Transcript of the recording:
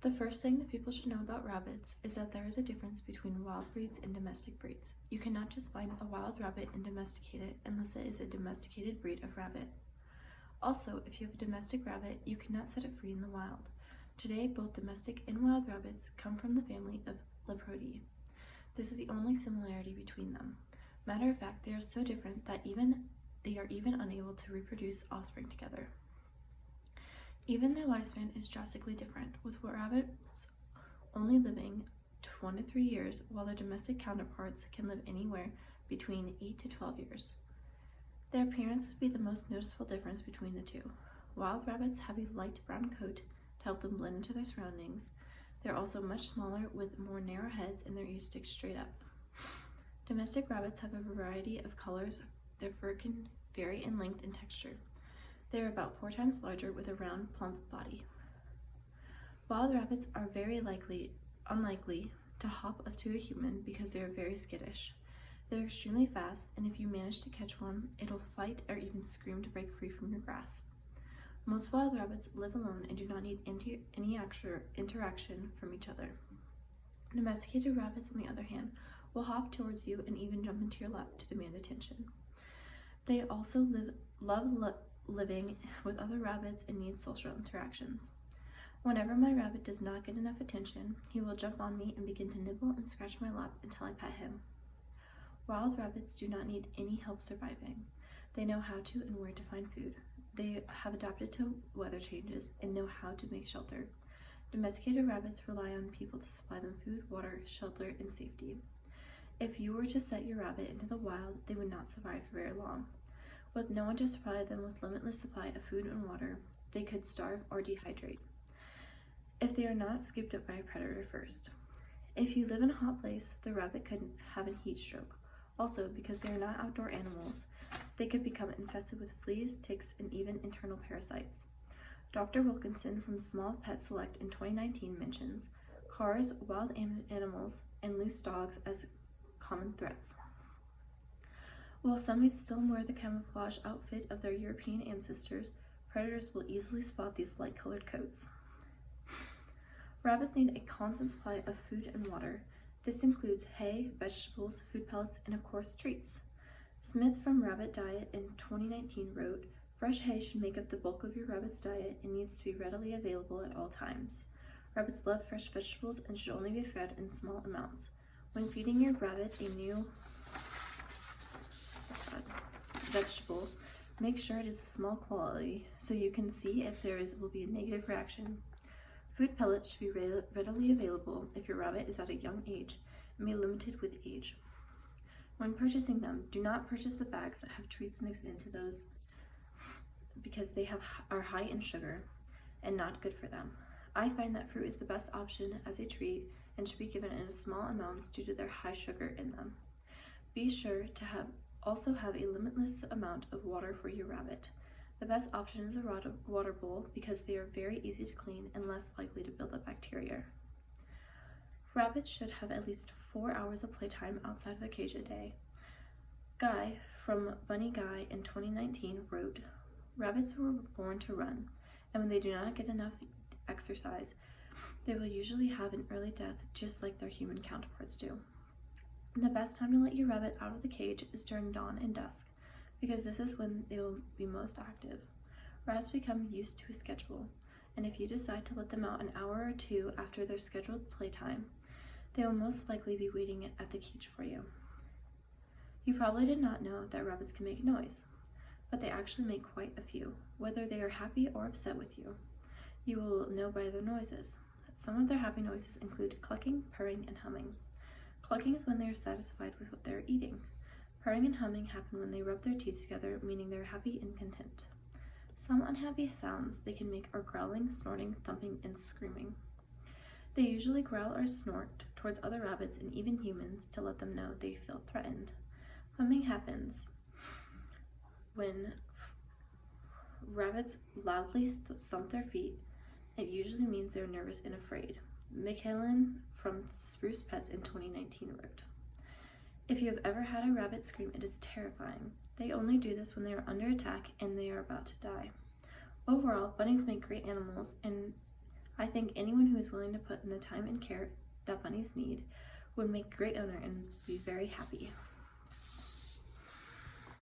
The first thing that people should know about rabbits is that there is a difference between wild breeds and domestic breeds. You cannot just find a wild rabbit and domesticate it unless it is a domesticated breed of rabbit. Also, if you have a domestic rabbit, you cannot set it free in the wild. Today, both domestic and wild rabbits come from the family of Lepidae. This is the only similarity between them. Matter of fact, they are so different that they are even unable to reproduce offspring together. Even their lifespan is drastically different, with rabbits only living 1 to 3 years, while their domestic counterparts can live anywhere between 8 to 12 years. Their appearance would be the most noticeable difference between the two. Wild rabbits have a light brown coat to help them blend into their surroundings. They're also much smaller with more narrow heads, and their ears stick straight up. Domestic rabbits have a variety of colors. Their fur can vary in length and texture. They are about 4 times larger with a round, plump body. Wild rabbits are very unlikely to hop up to a human because they are very skittish. They're extremely fast, and if you manage to catch one, it'll fight or even scream to break free from your grasp. Most wild rabbits live alone and do not need any extra interaction from each other. Domesticated rabbits, on the other hand, will hop towards you and even jump into your lap to demand attention. They also love living with other rabbits and need social interactions. Whenever my rabbit does not get enough attention, he will jump on me and begin to nibble and scratch my lap until I pet him. Wild rabbits do not need any help surviving. They know how to and where to find food. They have adapted to weather changes and know how to make shelter. Domesticated rabbits rely on people to supply them food, water, shelter, and safety. If you were to set your rabbit into the wild, they would not survive for very long. With no one to supply them with limitless supply of food and water, they could starve or dehydrate if they are not scooped up by a predator first. If you live in a hot place, the rabbit could have a heat stroke. Also, because they are not outdoor animals, they could become infested with fleas, ticks, and even internal parasites. Dr. Wilkinson from Small Pet Select in 2019 mentions cars, wild animals, and loose dogs as common threats. While some may still wear the camouflage outfit of their European ancestors, predators will easily spot these light-colored coats. Rabbits need a constant supply of food and water. This includes hay, vegetables, food pellets, and of course treats. Smith from Rabbit Diet in 2019 wrote, "Fresh hay should make up the bulk of your rabbit's diet and needs to be readily available at all times. Rabbits love fresh vegetables and should only be fed in small amounts. When feeding your rabbit a new vegetable, make sure it is a small quantity so you can see if will be a negative reaction. Food pellets should be readily available if your rabbit is at a young age and be limited with age. When purchasing them, do not purchase the bags that have treats mixed into those because they are high in sugar and not good for them. I find that fruit is the best option as a treat and should be given in small amounts due to their high sugar in them. Be sure to also have a limitless amount of water for your rabbit. The best option is a water bowl because they are very easy to clean and less likely to build up bacteria. Rabbits should have at least 4 hours of playtime outside of the cage a day. Guy from Bunny Guy in 2019 wrote, "Rabbits were born to run, and when they do not get enough exercise, they will usually have an early death just like their human counterparts do. The best time to let your rabbit out of the cage is during dawn and dusk, because this is when they will be most active. Rabbits become used to a schedule, and if you decide to let them out an hour or two after their scheduled playtime, they will most likely be waiting at the cage for you. You probably did not know that rabbits can make noise, but they actually make quite a few, whether they are happy or upset with you. You will know by their noises. Some of their happy noises include clucking, purring, and humming. Clucking is when they are satisfied with what they are eating. Purring and humming happen when they rub their teeth together, meaning they are happy and content. Some unhappy sounds they can make are growling, snorting, thumping, and screaming. They usually growl or snort towards other rabbits and even humans to let them know they feel threatened. Humming happens when rabbits loudly stomp their feet. It usually means they're nervous and afraid. Michaelin from Spruce Pets in 2019 wrote, "If you have ever had a rabbit scream, it is terrifying. They only do this when they are under attack and they are about to die. Overall, bunnies make great animals, and I think anyone who is willing to put in the time and care that bunnies need would make a great owner and be very happy.